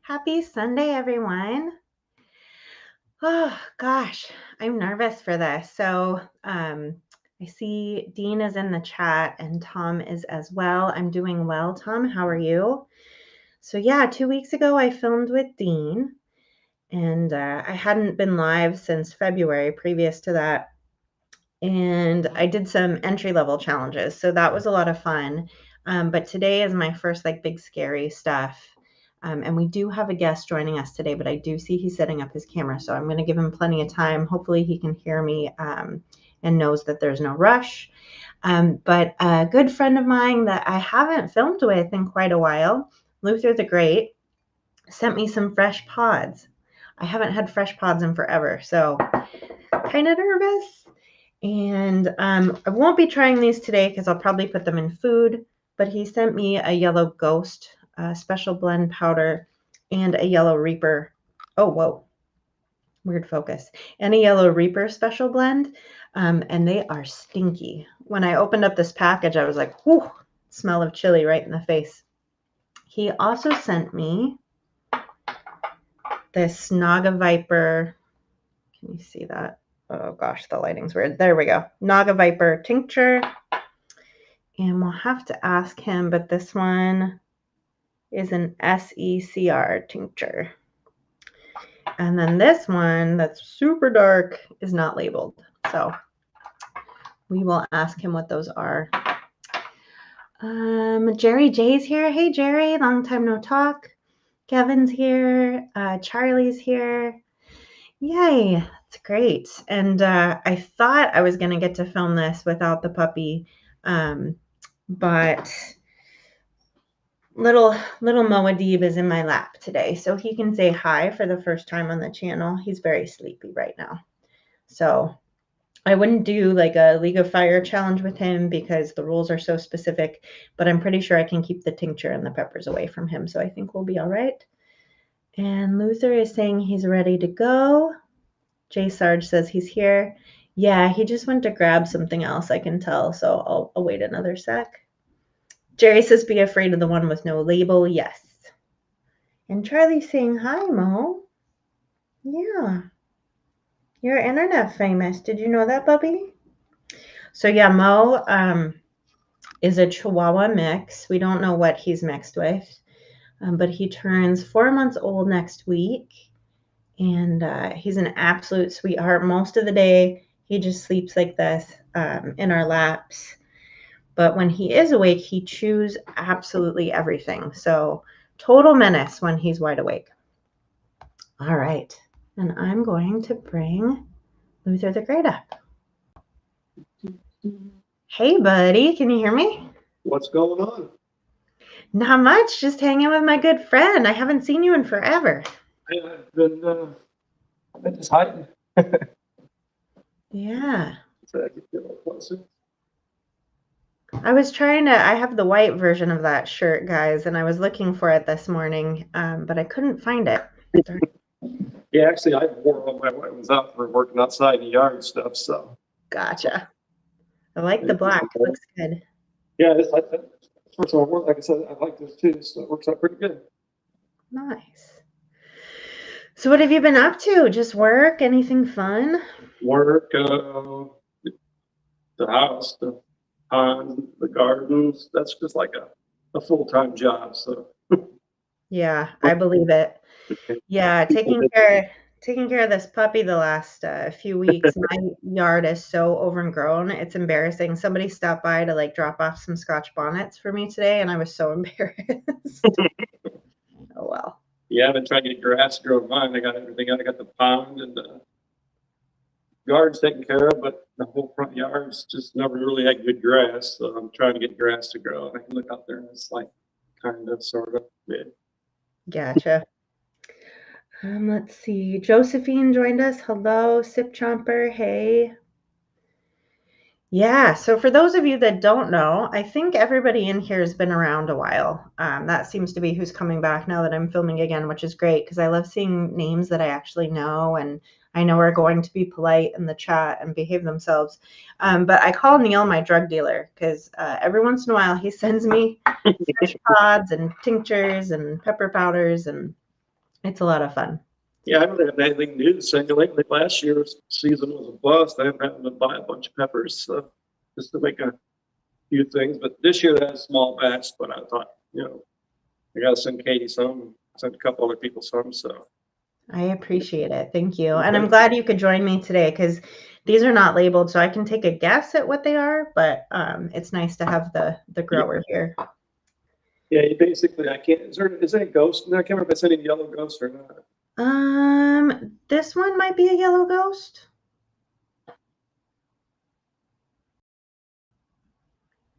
Happy Sunday, everyone. Oh gosh, I'm nervous for this. I see Dean is in the chat and Tom is as well. I'm doing well. Tom, how are you? So yeah, 2 weeks ago I filmed with Dean, and I hadn't been live since February previous to that. And I did some entry level challenges, so that was a lot of fun. But today is my first like big scary stuff. And we do have a guest joining us today, but I do see he's setting up his camera, so I'm going to give him plenty of time. Hopefully he can hear me and knows that there's no rush. But a good friend of mine that I haven't filmed with in quite a while, Luther the Great, sent me some fresh pods. I haven't had fresh pods in forever, so kind of nervous. And I won't be trying these today because I'll probably put them in food, but he sent me a yellow ghost special blend powder and a yellow reaper. Oh, whoa, weird focus. And a yellow reaper special blend. And they are stinky. When I opened up this package, I was like, whew, smell of chili right in the face. He also sent me this Naga Viper. Can you see that? Oh gosh, the lighting's weird. There we go. Naga Viper tincture. And we'll have to ask him, but this one is an SECR tincture. And then this one that's super dark is not labeled. So we will ask him what those are. Jerry J's here. Hey, Jerry, long time no talk. Kevin's here. Charlie's here. Yay, that's great. And I thought I was going to get to film this without the puppy, but little Moadib is in my lap today, so he can say hi for the first time on the channel. He's very sleepy right now. So I wouldn't do like a League of Fire challenge with him because the rules are so specific, but I'm pretty sure I can keep the tincture and the peppers away from him, so I think we'll be all right. And Luther is saying he's ready to go. J. Sarge says he's here. Yeah, he just went to grab something else, I can tell, so I'll wait another sec. Jerry says be afraid of the one with no label. Yes. And Charlie's saying hi, Mo. Yeah. You're internet famous. Did you know that, Bubby? So yeah, Mo is a Chihuahua mix. We don't know what he's mixed with, but he turns 4 months old next week. And he's an absolute sweetheart. Most of the day, he just sleeps like this in our laps. But when he is awake, he chews absolutely everything. So total menace when he's wide awake. All right. And I'm going to bring Luther the Great up. Hey, buddy. Can you hear me? What's going on? Not much. Just hanging with my good friend. I haven't seen you in forever. I've been just hiding. Yeah. So I can get a little closer. I was trying to, I have the white version of that shirt, guys, and I was looking for it this morning, but I couldn't find it. Yeah, actually, I wore all my when I was out for working outside in the yard and stuff, so. Gotcha. I like the black. It looks good. Yeah, it's like that. First of all, like I said, I like this too, so it works out pretty good. Nice. So what have you been up to? Just work? Anything fun? Work, the house, the pond, the gardens. That's just like a full-time job, so. Yeah, I believe it. Yeah, taking care of this puppy the last few weeks. My yard is so overgrown. It's embarrassing. Somebody stopped by to like drop off some Scotch bonnets for me today, and I was so embarrassed. Oh well. Yeah, I've been trying to get grass grown mine. I got everything. I got the pond and the gardens taken care of, but the whole front yard's just never really had good grass. So I'm trying to get grass to grow. And I can look out there and it's like kind of sort of big. Gotcha. Let's see. Josephine joined us. Hello, Sip Chomper. Hey. Yeah, so for those of you that don't know, I think everybody in here has been around a while. That seems to be who's coming back now that I'm filming again, which is great because I love seeing names that I actually know and I know are going to be polite in the chat and behave themselves. But I call Neil my drug dealer because every once in a while he sends me fresh pods and tinctures and pepper powders and It's a lot of fun. Yeah, I haven't had anything new to send you lately. Last year's season was a bust. I'm having to buy a bunch of peppers just to make a few things. But this year, I had a small batch. But I thought, I got to send Katie some, send a couple other people some. So, I appreciate it. Thank you. And I'm okay. glad you could join me today because these are not labeled, so I can take a guess at what they are, but it's nice to have the Yeah, grower here. yeah, you basically, I can't, is there a ghost? No, I can't remember if it's any yellow ghost or not. This one might be a yellow ghost.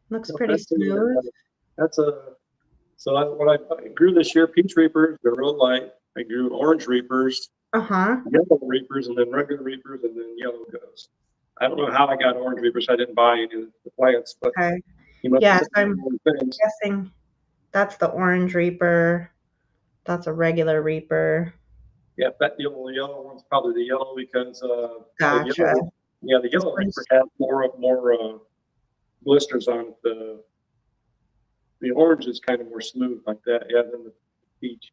Looks No, pretty smooth. that's a, so what I grew this year, peach reapers, they're real light. I grew orange reapers, Uh-huh. yellow reapers, and then regular reapers, and then yellow ghost. I don't know how I got orange reapers. I didn't buy any of the plants, but Okay. you must Yeah, have so sent me I'm all the things. guessing that's the orange reaper. That's a regular reaper. Yeah, that yellow one's probably the yellow because the Gotcha. yellow, yeah, the This yellow reaper one's has more blisters on it. The orange is kind of more smooth like that, yeah, than the peach.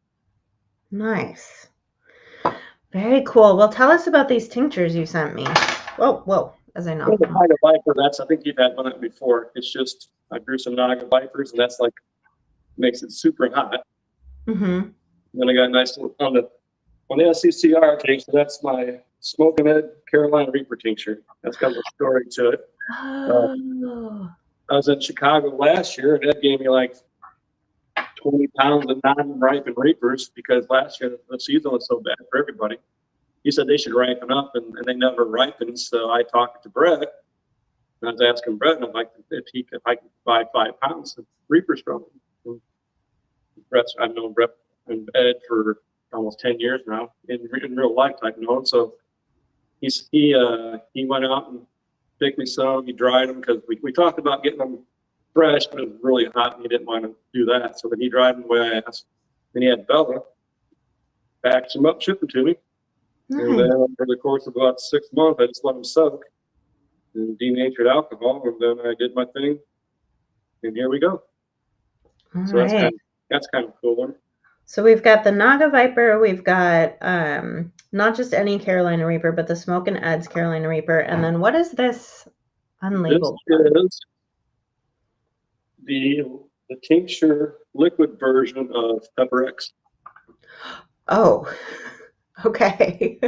nice. Very cool. Well, tell us about these tinctures you sent me. Whoa, whoa, as I Well, knock the them. Naga Viper, that's, I think you've had one of them before. It's just, I grew some Naga Vipers and that's like, makes it super hot. Mm-hmm. And then I got a nice little, on the SCCR tincture, that's my Smoking Ed Carolina Reaper tincture. That's got a little story to it. Uh, Oh. I was in Chicago last year and Ed gave me like 20 pounds of non-ripened reapers because last year the season was so bad for everybody. He said they should ripen up and they never ripened. So I talked to Brett and I was asking Brett, and I'm like, if I could buy 5 pounds of reapers from him. I've known Brett and Ed for almost 10 years now in real life. I've known. So he went out and picked me some. He dried them because we talked about getting them fresh, but it was really hot and he didn't want to do that. So then he dried them the way I asked. Then he had Bella packed them up, shipped them to me. And then Nice. over the course of about 6 months, I just let them soak in denatured alcohol, and then I did my thing, and here we go. All So right. that's kind of cool one. So we've got the Naga Viper, we've got not just any Carolina Reaper, but the Smoke and Ed's Carolina Reaper. And then what is this This unlabeled one? is the the tincture liquid version of Pepper X. Oh, okay.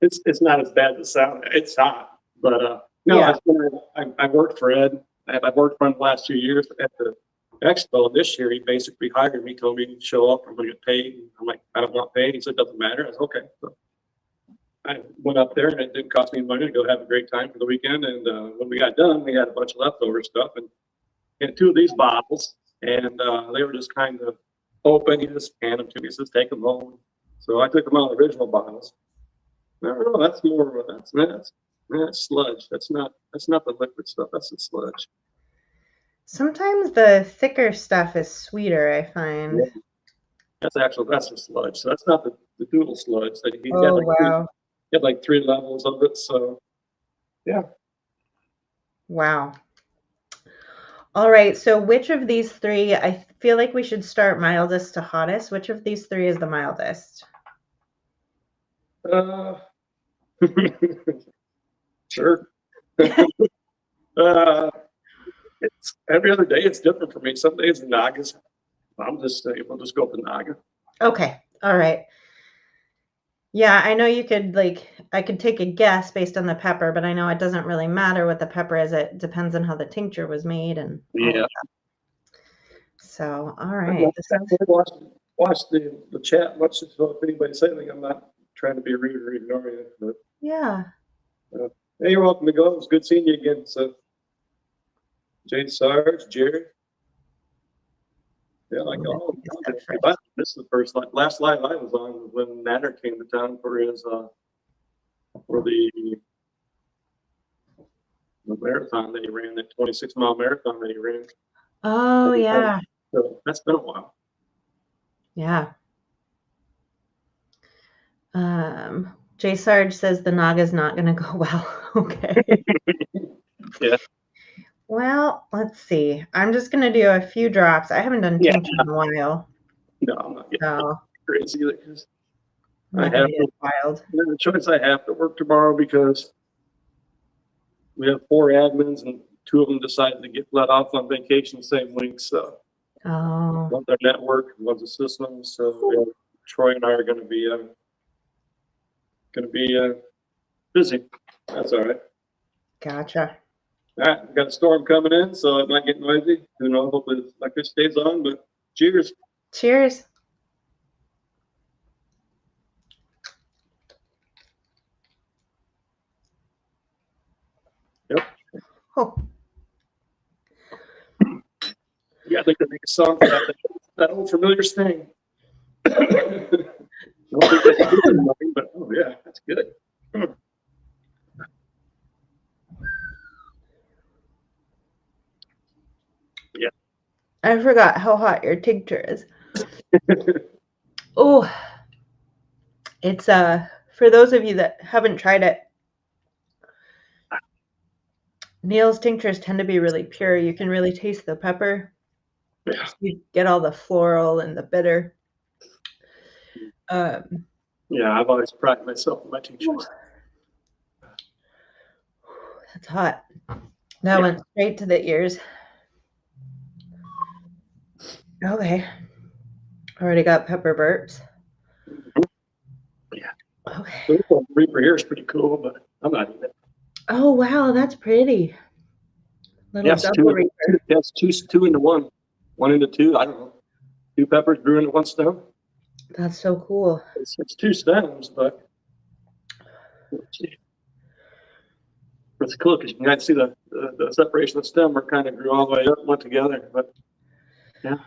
It's not as bad as it sounds. It's hot, but no, Yeah. I worked for Ed. I've worked for him the last 2 years at the expo. This year, he basically hired me, told me to show up. I'm going to get paid. And I'm like, I don't want paid. He said, it doesn't matter. I was okay. So I went up there, and it didn't cost me money to go have a great time for the weekend. And when we got done, we had a bunch of leftover stuff, and had two of these bottles, and they were just kind of open. He just handed them to me. He says, take them home. So I took them out of the original bottles. No, that's more of that's sludge. That's not the liquid stuff. That's the sludge. Sometimes the thicker stuff is sweeter, I find. Yeah. That's the sludge. So that's not the doodle sludge. That he Oh, wow. had like three levels of it. So yeah. Wow. All right. So which of these three, I feel like we should start mildest to hottest. Which of these three is the mildest? Uh, sure. It's every other day. It's different for me. Some days Nagas. I'm just saying, we'll just go with the Naga. Okay. All right. Yeah, I know you could I could take a guess based on the pepper, but I know it doesn't really matter what the pepper is. It depends on how the tincture was made and all of Yeah. that. So, all I right. watch the chat much. So if anybody say anything, I'm not trying to be rude or ignoring it. But Yeah. hey, you're welcome to go. It was good seeing you again. So Jay Sarge, Jerry. Yeah, like all of Step you. first. This is the first last live I was on was when Natter came to town for his for the marathon that he ran, that 26-mile marathon that he ran. Oh, yeah. So that's been a while. Yeah. Jay Sarge says the Naga's not going to go well. Okay. Yeah. Well, let's see. I'm just going to do a few drops. I haven't done Yeah. tincture in a while. No, I'm not getting So crazy because I That have is wild. the choice. I have to work tomorrow because we have 4 admins and 2 of them decided to get let off on vacation the same week. So Oh, one's our network, one's a system. So yeah, Troy and I are going to be busy. That's all right. gotcha. All right, we've got a storm coming in, so it might get noisy. Who knows? Hopefully, the electric stays on. But cheers. Cheers. Yep. Oh, Yeah, I'd like to make a song for that old familiar sting. I don't think that's good nothing, but oh yeah, that's good. Yeah. I forgot how hot your tincture is. Oh, it's for those of you that haven't tried it, Neil's tinctures tend to be really pure. You can really taste the pepper. Yeah. You get all the floral and the bitter. Um, Yeah, I've always prided myself in my tinctures. that's hot. That Yeah. went straight to the ears. Okay. Already got pepper burps. Yeah. Okay. The Reaper here is pretty cool, but I'm not eating it. Oh, wow, that's pretty. Little Yes, double reaper. yes, two into one. 1 into 2, I don't know. 2 peppers grew into 1 stem. That's so cool. It's 2 stems, but let's see. It's cool because you can kind of see the separation of the stem where it kind of grew all the way up and went together. But yeah.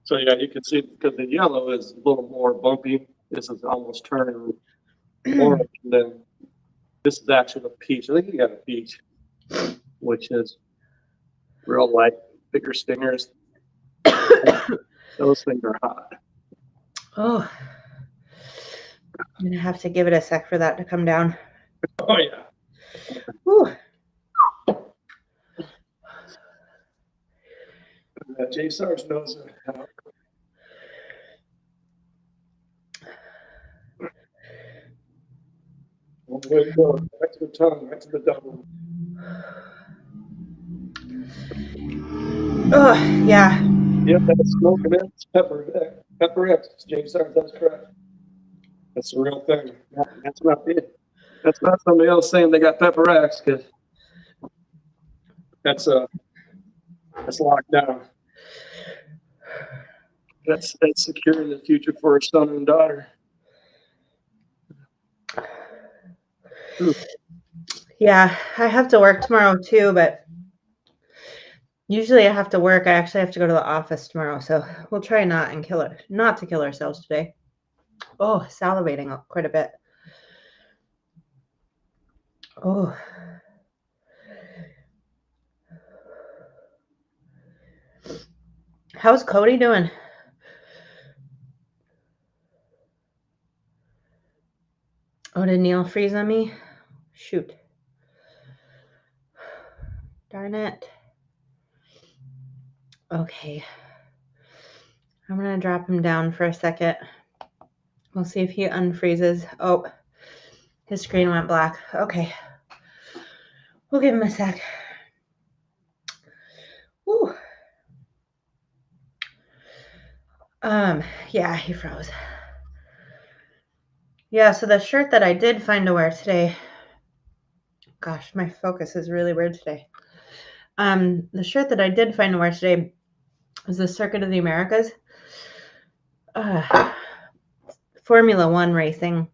So yeah, you can see because the yellow is a little more bumpy. This is almost turning orange. And then this is actually a peach. I think you got a peach, which is real light, bigger stingers. Those things are hot. Oh, I'm gonna have to give it a sec for that to come down. Oh yeah. Whew. Jay Sarge knows how. One way to go, right to the tongue, right to the double. Oh, yeah. Yep, that's smoke and it's pepper. Pepper X, Jay Sarge, that's correct. That's the real thing. That's not it. That's not somebody else saying they got pepper X because that's locked down. That's securing the future for a son and daughter. Ooh. Yeah, I have to work tomorrow too, but usually I have to work. I actually have to go to the office tomorrow, so we'll try not to kill ourselves today. Oh, salivating quite a bit. Oh. How's Cody doing? Oh, did Neil freeze on me? Shoot. Darn it. Okay. I'm going to drop him down for a second. We'll see if he unfreezes. Oh, his screen went black. Okay. We'll give him a sec. Woo. Yeah, he froze. Yeah, so the shirt that I did find to wear today, gosh, my focus is really weird today. The shirt that I did find to wear today was the Circuit of the Americas. Formula One racing.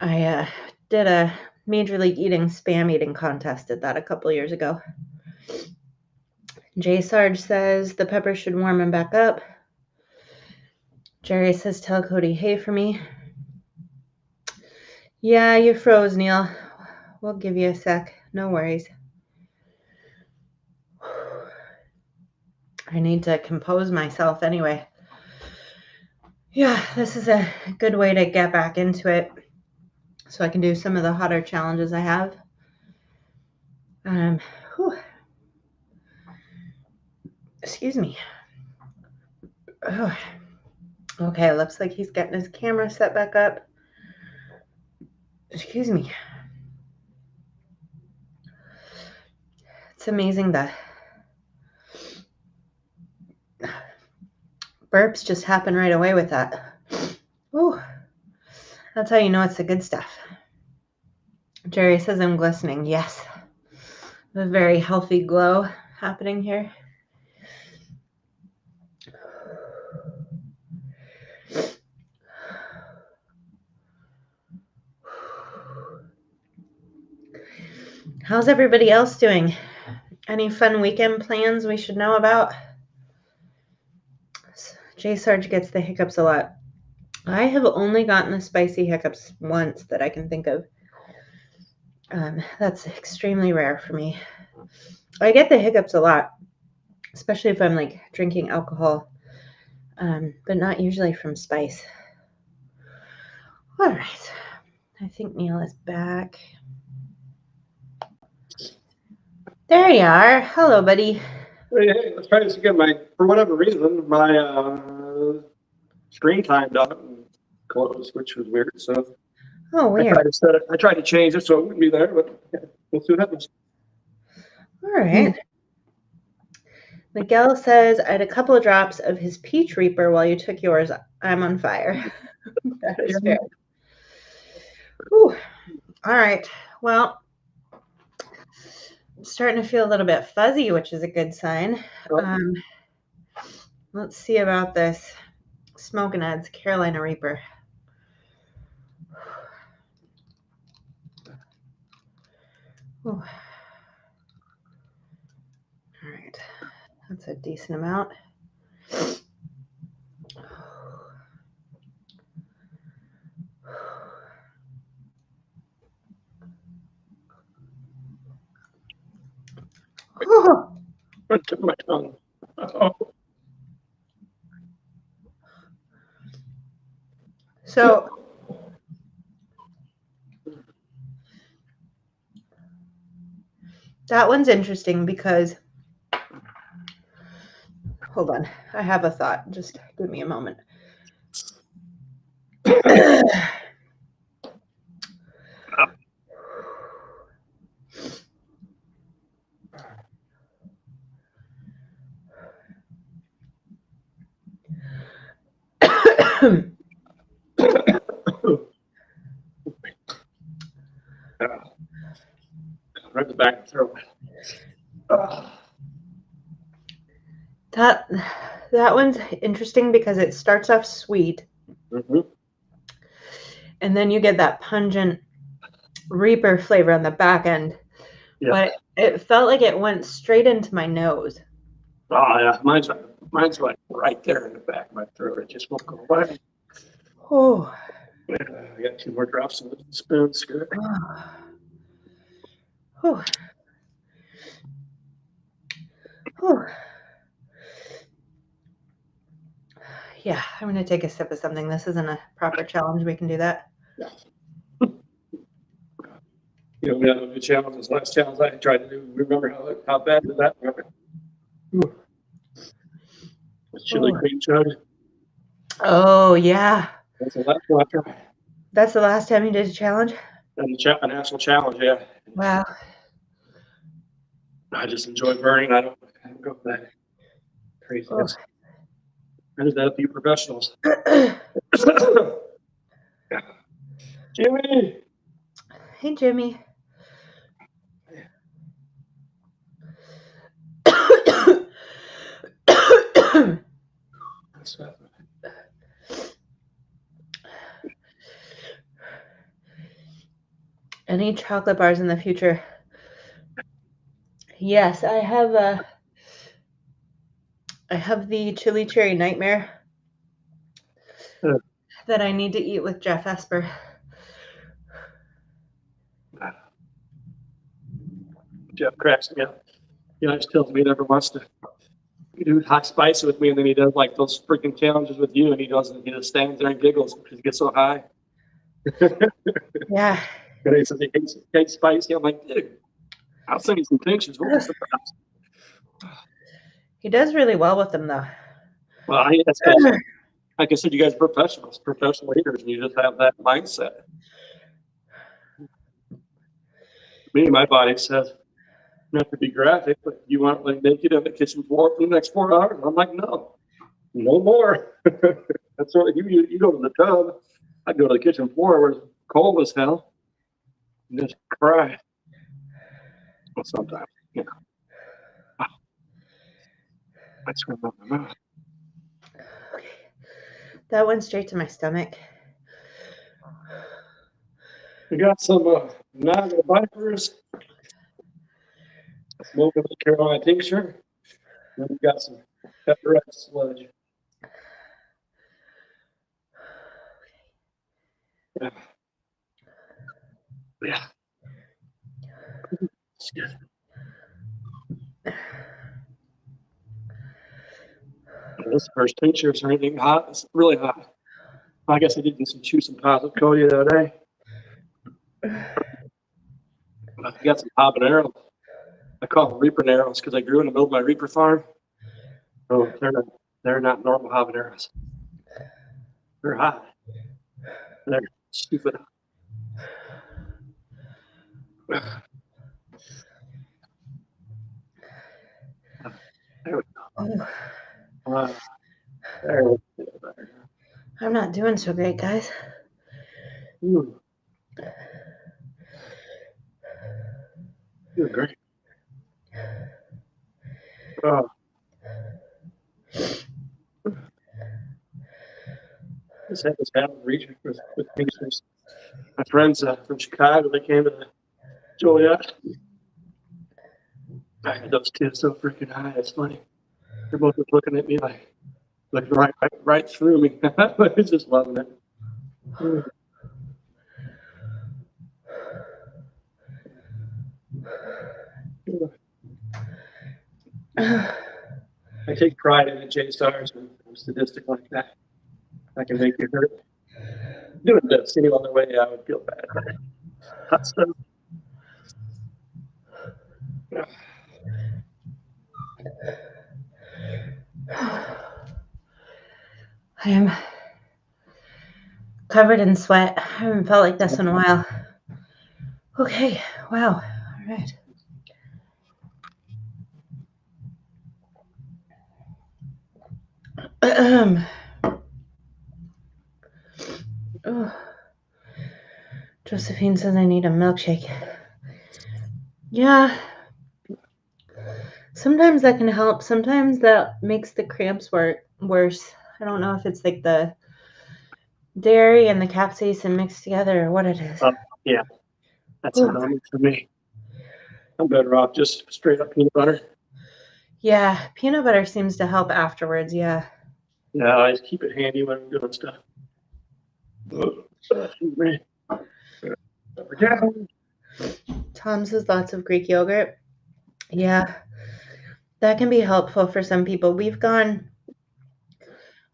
I did a Major League Spam eating contest at that a couple years ago. Jay Sarge says the pepper should warm him back up. Jerry says tell Cody hey for me. Yeah, you froze, Neil. We'll give you a sec. No worries. I need to compose myself anyway. Yeah, this is a good way to get back into it so I can do some of the hotter challenges I have. Whew. Excuse me. Ugh. Okay, looks like he's getting his camera set back up. Excuse me. It's amazing that burps just happen right away with that. Ooh, that's how you know it's the good stuff. Jerry says I'm glistening. Yes. A very healthy glow happening here. How's everybody else doing? Any fun weekend plans we should know about? J Sarge gets the hiccups a lot. I have only gotten the spicy hiccups once that I can think of. That's extremely rare for me. I get the hiccups a lot, especially if I'm like drinking alcohol, but not usually from spice. All right. I think Neil is back. There you are. Hello, buddy. Hey, let's try this again. For whatever reason, my screen time doesn't close, which was weird. So Oh, weird. I tried to change it so it wouldn't be there, but we'll see what happens. All right. Miguel says, I had a couple of drops of his peach reaper while you took yours. I'm on fire. That is fair. Whew. All right. Well, I'm starting to feel a little bit fuzzy, which is a good sign. Let's see about this Smoking Ads Carolina Reaper. Ooh. All right. That's a decent amount. Oh. Took my tongue. Oh. So that one's interesting because, hold on, I have a thought. Just give me a moment. Right the back of the throat. That one's interesting because it starts off sweet, and then you get that pungent Reaper flavor on the back end. Yeah. But it felt like it went straight into my nose. Oh yeah, mine's like right there in the back of my throat. It just won't go away. Oh. I got 2 more drops in the spoon. Good. Oh. Oh. Yeah, I'm going to take a sip of something. This isn't a proper challenge. We can do that. Yeah. You know, we had a new challenge. This last challenge I tried to do. Remember how bad did that happen? Chili cream chug. Oh yeah. That's the last one I tried. That's the last time you did a challenge? A national challenge, yeah. Wow. I just enjoy burning. I don't go for that craziness. I just have a few professionals. Jimmy. Hey, Jimmy. Any chocolate bars in the future? Yes, I have the chili cherry nightmare that I need to eat with Jeff Esper. Jeff cracks me up. He always tells me he never wants to do hot spice with me, and then he does like those freaking challenges with you, and he just stands there and giggles because he gets so high. Yeah. And he says he hates spicy. I'm like, dude, I'll send you some pictures. We'll He does really well with them, though. Well, that's because, like I said, you guys are professional eaters, and you just have that mindset. Me, my body says, not to be graphic, but you want to naked on the kitchen floor for the next 4 hours? I'm like, no more. That's what you go to the tub. I go to the kitchen floor where it's cold as hell and just cry. Well, sometimes, you know. Wow, that's going on my mouth. Okay. That went straight to my stomach. We got some Naga Vipers, smoking the Carolina tincture. Then we got some pepperette sludge. Yeah. Yeah. Excuse me. This first tincture is anything hot. It's really hot. I guess I did chew some positive Cody the other day. I got some habaneros. I call them Reaper narrows because I grew in the middle of my Reaper farm. Oh, they're not normal habaneros. They're hot. They're stupid. There we go. There we go. I'm not doing so great, guys. You're great. Oh. Just had this battle region with pictures. My friends from Chicago, they came to Joliet. I had those two so freaking high. It's funny. They're both just looking at me like right through me. I was just loving it. I take pride in the J-stars and I'm sadistic like that. I can make you hurt. Doing this, seeing on the way, I would feel bad. But hot stuff. I am covered in sweat. I haven't felt like this in a while. Okay, wow. All right. Oh. Josephine says I need a milkshake. Yeah. Sometimes that can help. Sometimes that makes the cramps worse. I don't know if it's like the dairy and the capsaicin mixed together or what it is. Yeah, that's how it is for me. I'm better off just straight up peanut butter. Yeah, peanut butter seems to help afterwards. Yeah. Yeah, I just keep it handy when I'm doing stuff. Excuse me. Tom says lots of Greek yogurt. Yeah, that can be helpful for some people. We've gone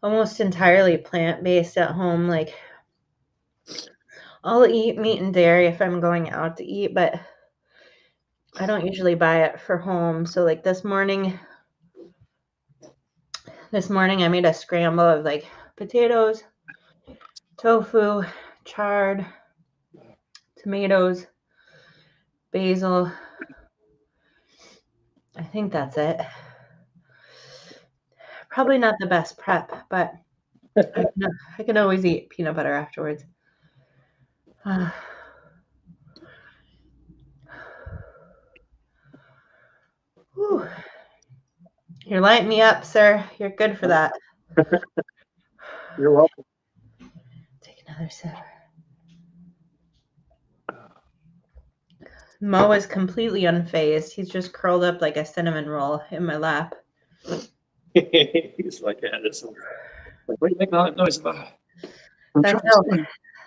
almost entirely plant-based at home. Like, I'll eat meat and dairy if I'm going out to eat, but I don't usually buy it for home. So like this morning I made a scramble of like potatoes, tofu, chard, tomatoes, basil. I think that's it. Probably not the best prep, but I can always eat peanut butter afterwards. Whew. You're lighting me up, sir. You're good for that. You're welcome. Take another sip. Mo is completely unfazed. He's just curled up like a cinnamon roll in my lap. He's like, yeah, this is like, what do you make all that noise about?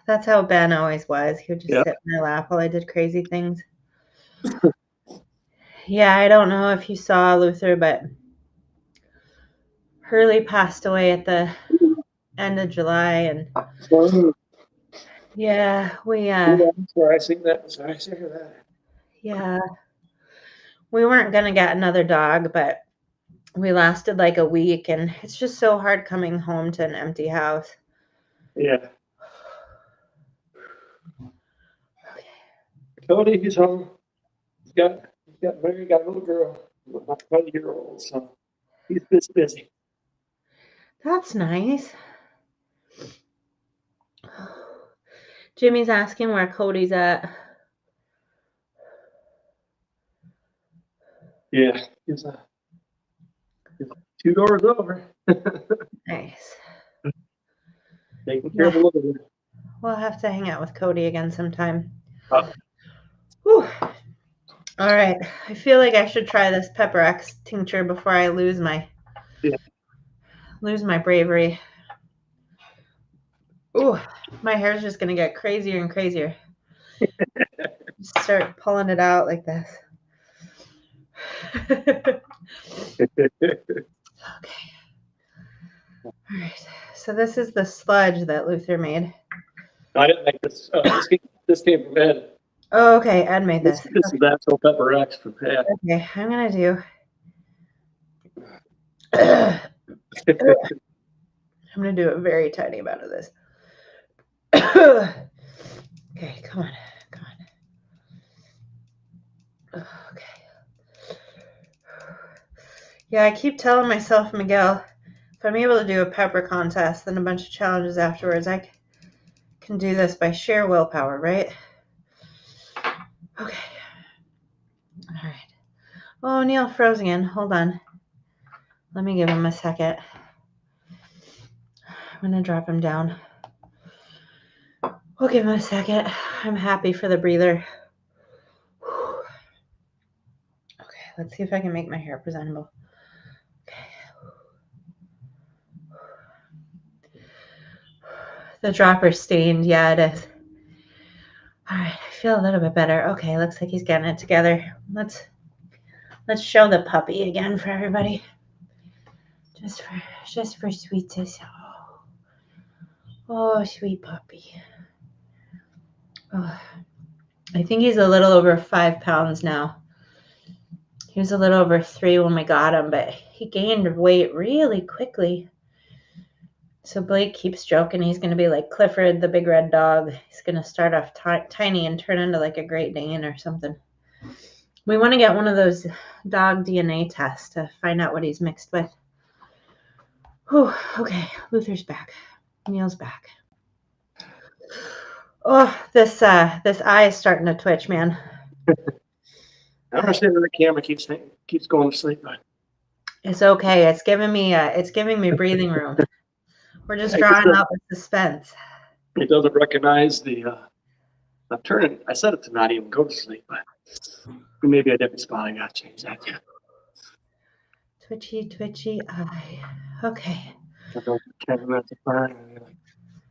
That's how Ben always was. He would just sit in my lap while I did crazy things. Yeah, I don't know if you saw Luther, but Hurley passed away at the end of July, and yeah, where I sing that. Sorry, I hear that. Yeah, we weren't gonna get another dog, but We lasted like a week, and it's just so hard coming home to an empty house. Yeah. Cody, he's home. He's got married, got a little girl, about 20-year-old, so he's busy. That's nice. Jimmy's asking where Cody's at. Yeah, he's 2 doors over. Nice. Taking care of Yeah, a little bit. we'll have to hang out with Cody again sometime. Uh, Whew. All right. I feel like I should try this Pepper X tincture before I lose my Yeah. bravery. Ooh, my hair's just gonna get crazier and crazier. Just start pulling it out like this. Okay. All right. So this is the sludge that Luther made. I didn't make this. This came from Ed. Oh, okay. Ed made This this. is actual Pepper X from Ed. Okay, I'm gonna do. I'm gonna do a very tiny amount of this. Okay, come on. Okay. Yeah, I keep telling myself, Miguel, if I'm able to do a pepper contest, then a bunch of challenges afterwards, I can do this by sheer willpower, right? Okay. All right. Oh, Neil froze again. Hold on. Let me give him a second. I'm gonna drop him down. We'll give him a second. I'm happy for the breather. Okay, let's see if I can make my hair presentable. Okay. The dropper's stained. Yeah, it is. All right, I feel a little bit better. Okay, looks like he's getting it together. Let's show the puppy again for everybody. Just for sweetness. Oh, sweet puppy. Oh, I think he's a little over 5 pounds now. He was a little over 3 when we got him, but he gained weight really quickly. So Blake keeps joking he's going to be like Clifford, the big red dog. He's going to start off tiny and turn into like a Great Dane or something. We want to get one of those dog DNA tests to find out what he's mixed with. Whew, okay, Luther's back. Neil's back. Oh, this eye is starting to twitch, man. I don't understand why the camera keeps going to sleep. It's okay. It's giving me breathing room. We're just drawing out the suspense. It doesn't recognize the. I'm turning. I set it to not even go to sleep, but maybe a different spot. I got to change that. Twitchy eye. Okay. I don't care about the burn.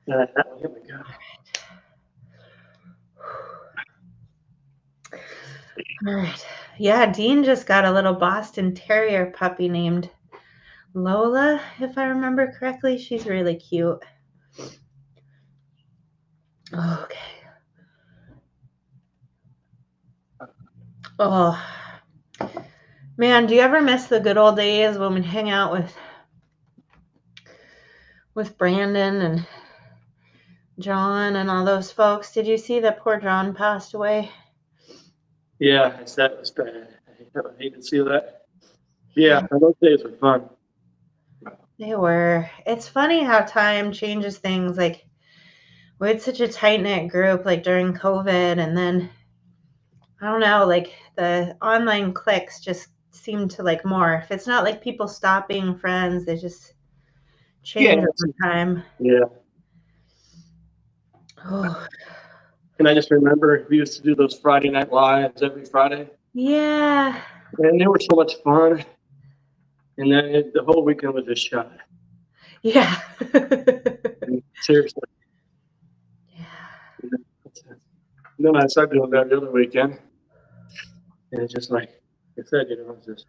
Here we go. All right. Yeah, Dean just got a little Boston Terrier puppy named Lola, if I remember correctly. She's really cute. Okay. Oh, man, do you ever miss the good old days when we'd hang out with Brandon and John and all those folks? Did you see that poor John passed away? Yeah, that was bad. I hate to see that. Yeah, those days were fun. They were. It's funny how time changes things. Like, we had such a tight-knit group, like, during COVID, and then, I don't know, like, the online cliques just seem to, like, morph. It's not like people stop being friends. They just change over time. Yeah. Oh. And I just remember we used to do those Friday Night Lives every Friday. Yeah. And they were so much fun. And then the whole weekend was just shot. Yeah. Seriously. Yeah. And then I started doing that the other weekend. And it's just like I said, it's just,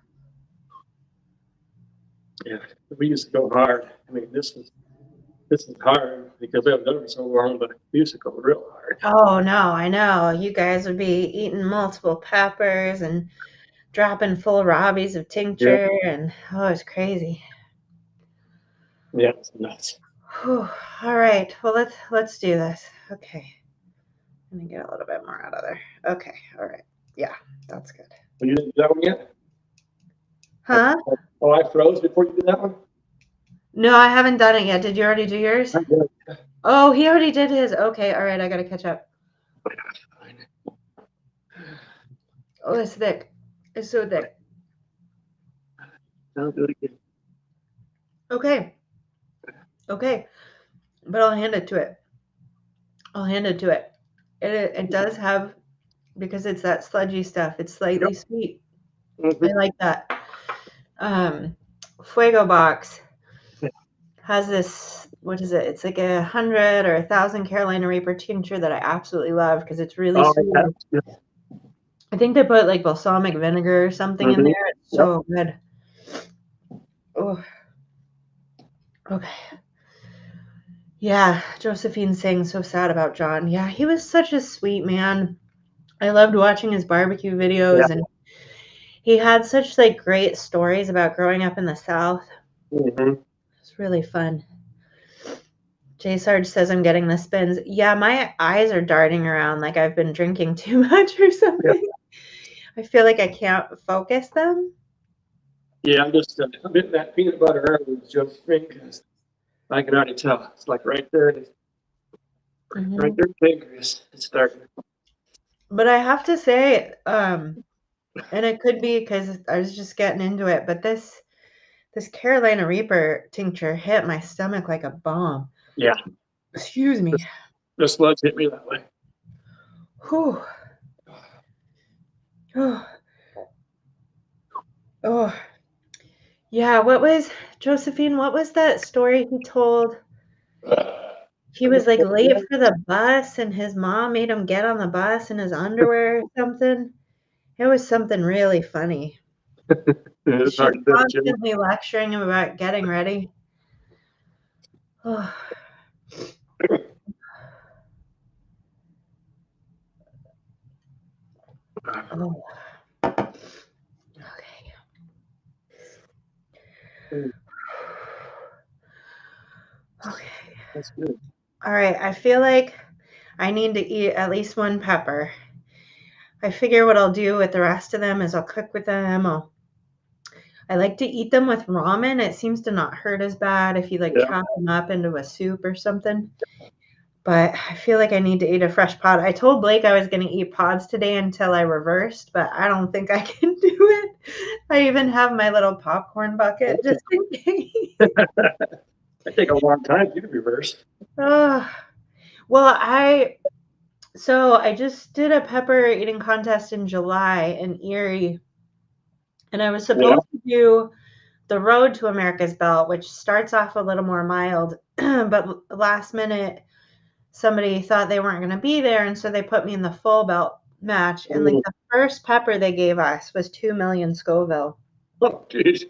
yeah, we used to go hard. I mean, this is hard because I've done it so long, but we used to go real hard. Oh, no, I know. You guys would be eating multiple peppers and dropping full Robbies of tincture, and oh, it's crazy. Yeah, it's nuts. Whew. All right, well let's do this. Okay, let me get a little bit more out of there. Okay, all right, yeah, that's good. You didn't do that one yet? Huh? Oh, I froze before you did that one? No, I haven't done it yet. Did you already do yours? I did. Oh, he already did his. Okay, all right, I gotta catch up. Oh, it's thick. It's so thick. I'll do it again. Okay. Okay. But I'll hand it to it. I'll hand it to it. It does have, because it's that sludgy stuff, it's slightly Yep. sweet. Mhm. I like that. Fuego Box has this, what is it? It's like 100 or 1,000 Carolina Reaper tincture that I absolutely love because it's really Oh, sweet. yeah. I think they put like balsamic vinegar or something in Mhm. there. It's so good. Oh, okay. Yeah, Josephine's saying so sad about John. Yeah, he was such a sweet man. I loved watching his barbecue videos, Yeah. and he had such like great stories about growing up in the South. Mhm. It's really fun. Jay Sarge says I'm getting the spins. Yeah, my eyes are darting around like I've been drinking too much or Yeah. something. I feel like I can't focus them. Yeah, I'm just hitting that peanut butter early with Josephine because I can already tell. It's like right there. Right Mhm. there, pancreas. It's starting. But I have to say, and it could be because I was just getting into it, but this Carolina Reaper tincture hit my stomach like a bomb. Yeah. Excuse me. The slugs hit me that way. Whew. Oh, oh. Yeah, what was Josephine? What was that story he told? He was like late for the bus and his mom made him get on the bus in his underwear or something. It was something really funny. It's She's hard to do. constantly lecturing him about getting ready. Oh, oh. Okay. Okay. That's good. All right. I feel like I need to eat at least one pepper. I figure what I'll do with the rest of them is I'll cook with them. I like to eat them with ramen. It seems to not hurt as bad if you like Yeah. chop them up into a soup or something. But I feel like I need to eat a fresh pod. I told Blake I was going to eat pods today until I reversed, but I don't think I can do it. I even have my little popcorn bucket just in case. That take a long time to reverse. Oh, well, I just did a pepper eating contest in July in Erie, and I was Yeah. supposed to do the Road to America's Belt, which starts off a little more mild, but last minute somebody thought they weren't going to be there, and so they put me in the full belt match. And like the first pepper they gave us was 2 million Scoville. Oh, geez.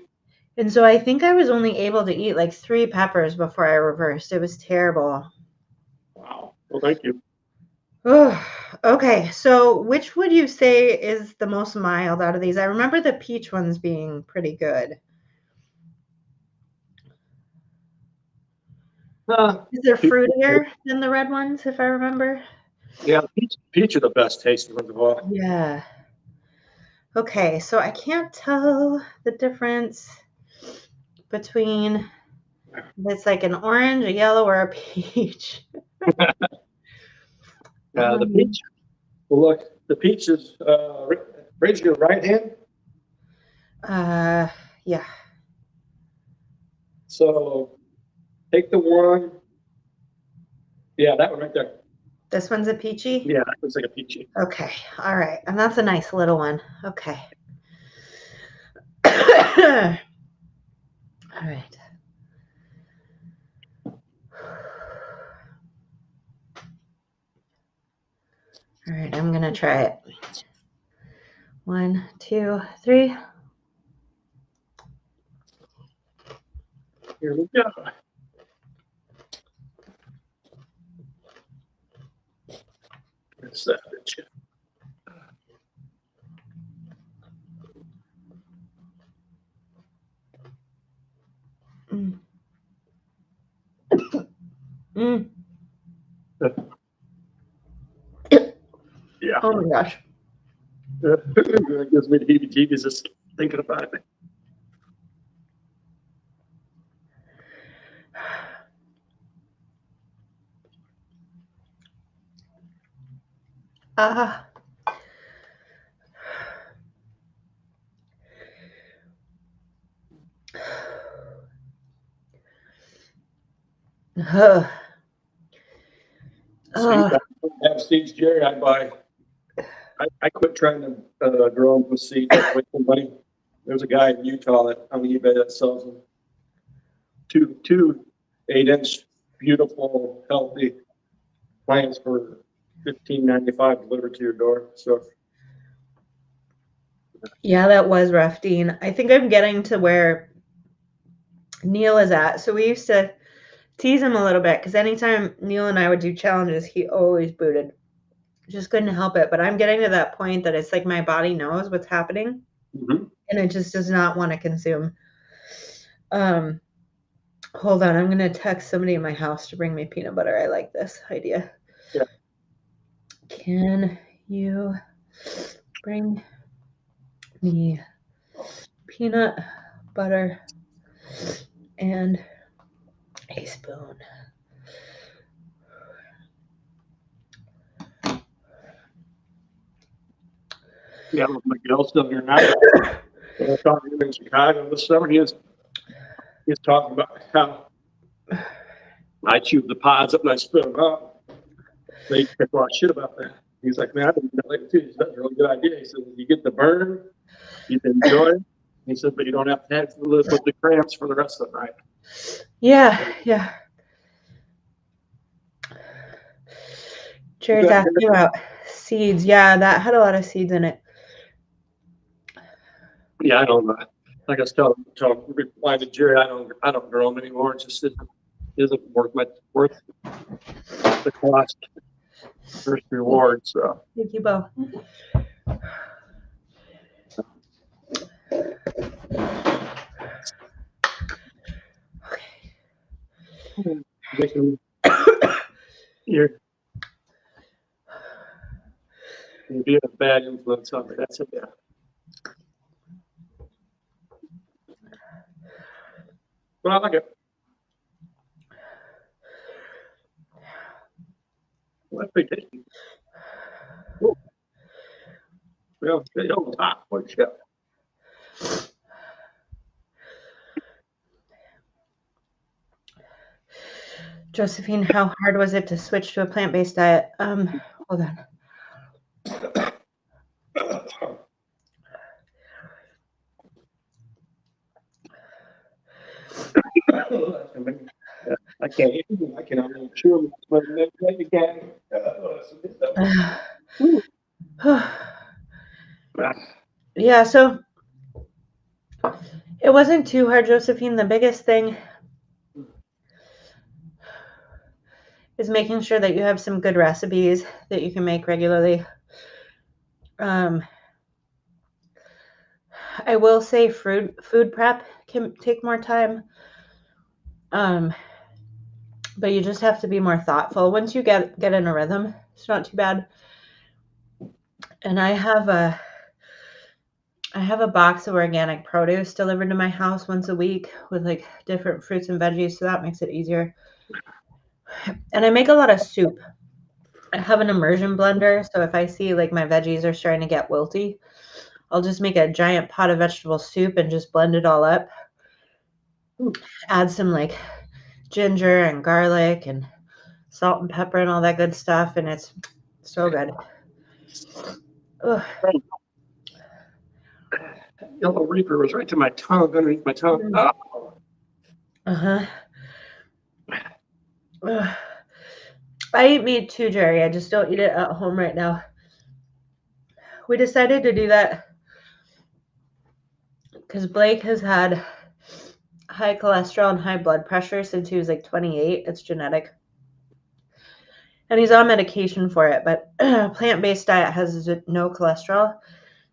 And so I think I was only able to eat like 3 peppers before I reversed. It was terrible. Wow. Well, thank you. Oh, okay. So which would you say is the most mild out of these? I remember the peach ones being pretty good. Is there fruitier than the red ones, if I remember? Yeah, peach are the best tasting ones of all. Yeah. Okay, so I can't tell the difference between if it's like an orange, a yellow, or a peach. The peach. Well, look, the peach is raise your right hand. Uh, yeah. So take the one. Yeah, that one right there. This one's a peachy? Yeah, that looks like a peachy. Okay, all right. And that's a nice little one. Okay. All right. All right, I'm going to try it. 1, 2, 3. Here we go. Where's that? Mm. Mm. Yeah. Oh my gosh. It gives me the heebie-jeebies just thinking about it. Ah. Ugh. Seeds, Ugh. I don't have seeds, Jerry. I quit trying to grow them with seeds. I waste my money. There's a guy in Utah that on eBay that sells them. Two 8-inch beautiful, healthy plants for $15.95 delivered to your door. So Yeah, that was rough, Dean. I think I'm getting to where Neil is at. So we used to tease him a little bit because anytime Neil and I would do challenges, he always booted. Just couldn't help it. But I'm getting to that point that it's like my body knows what's happening and it just does not want to consume. Hold on, I'm gonna text somebody in my house to bring me peanut butter. I like this idea. Yeah. Can you bring me peanut butter and a spoon? yeah, Miguel's still here now. I was talking to him in Chicago this summer. He was talking about how I chewed the pods up and I spit them out. They talk a lot of shit about that. He's like, man, I didn't know that too. He said, that's a really good idea. He said, you get the burn, you can enjoy it. He said, but you don't have to live with the cramps for the rest of the night. Yeah. Jerry's asking about seeds. Yeah, that had a lot of seeds in it. Yeah, I don't know. Like I was replying to Jerry, I don't grow them anymore. It just isn't worth the cost, first reward. So Thank you, Bo. you're being a bad influence on me. That's it. Yeah. But I like it. What big tasty. Well, they don't hot. What shit? Josephine, how hard was it to switch to a plant-based diet? Hold on. I can't eat them. I can only chew them. But maybe can. Yeah, so it wasn't too hard, Josephine. The biggest thing is making sure that you have some good recipes that you can make regularly. I will say food prep can take more time. But you just have to be more thoughtful. Once you get in a rhythm, it's not too bad. And I have a box of organic produce delivered to my house once a week with like different fruits and veggies, so that makes it easier. And I make a lot of soup. I have an immersion blender, so if I see like my veggies are starting to get wilty, I'll just make a giant pot of vegetable soup and just blend it all up. Add some like ginger and garlic and salt and pepper and all that good stuff, and it's so good. Ugh. Yellow Reaper was right to my tongue, underneath my tongue. Oh. Uh-huh. Ugh. I eat meat too, Jerry. I just don't eat it at home right now. We decided to do that because Blake has had high cholesterol and high blood pressure since he was like 28. It's genetic. And he's on medication for it, but plant-based diet has no cholesterol.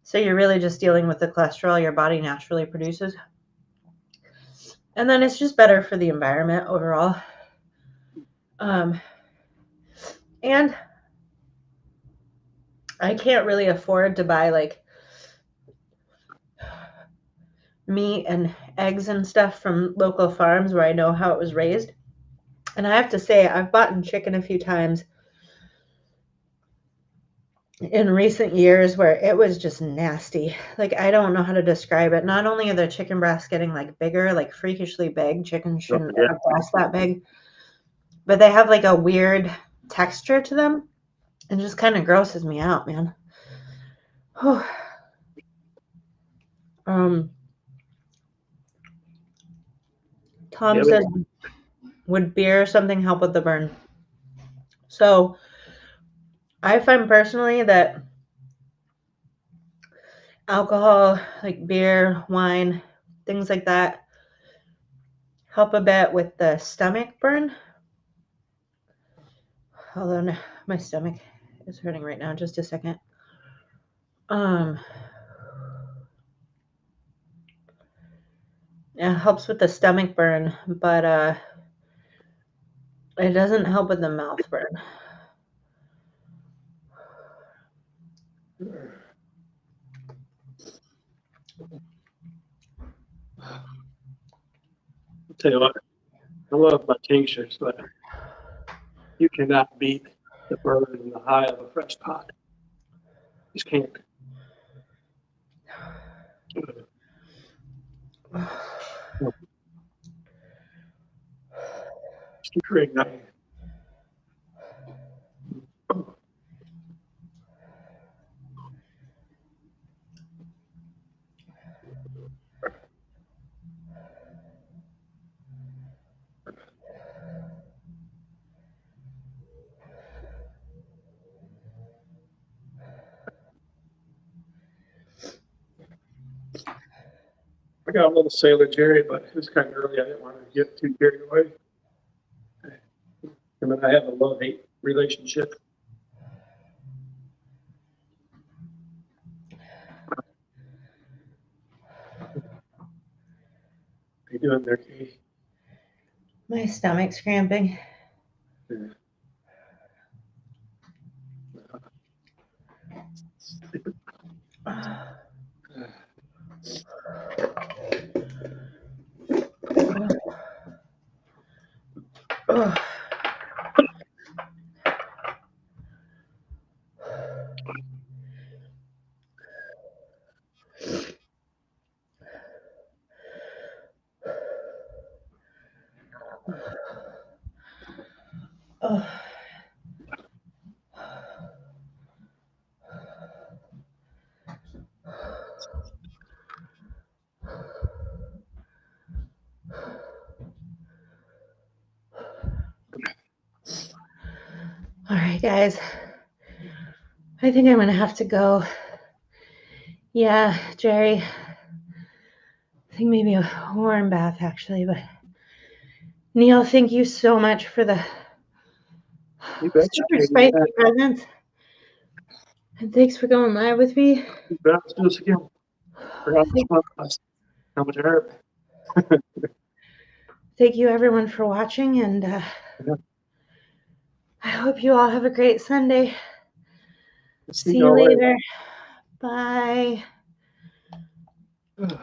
So you're really just dealing with the cholesterol your body naturally produces. And then it's just better for the environment overall. And I can't really afford to buy like meat and eggs and stuff from local farms where I know how it was raised. And I have to say, I've bought chicken a few times in recent years where it was just nasty. Like, I don't know how to describe it. Not only are the chicken breasts getting like bigger, like freakishly big, chickens Oh, shouldn't yeah. have breasts that big, but they have like a weird texture to them. It just kind of grosses me out, man. um, Tom Yeah, says, would beer or something help with the burn? So I find personally that alcohol, like beer, wine, things like that, help a bit with the stomach burn. Hold on, my stomach is hurting right now. Just a second. It helps with the stomach burn, but it doesn't help with the mouth burn. I'll tell you what, I love my tinctures, but you cannot beat the burn and the high of a fresh pot. Just can't. Just keep reigniting. I got a little Sailor Jerry, but it was kind of early. I didn't want to get too carried away. And then I have a love-hate relationship. How you doing there, Katie? My stomach's cramping. Yeah. Oh. Oh. All right, guys. I think I'm going to have to go. Yeah, Jerry. I think maybe a warm bath, actually. But Neil, thank you so much for the You betcha, super Katie. spicy presents. And thanks for going live with me. You bet. Let's do this again. Forgot this one. How much herb? Thank you, everyone, for watching. And Yeah. I hope you all have a great Sunday. See See you you all later. later. Bye.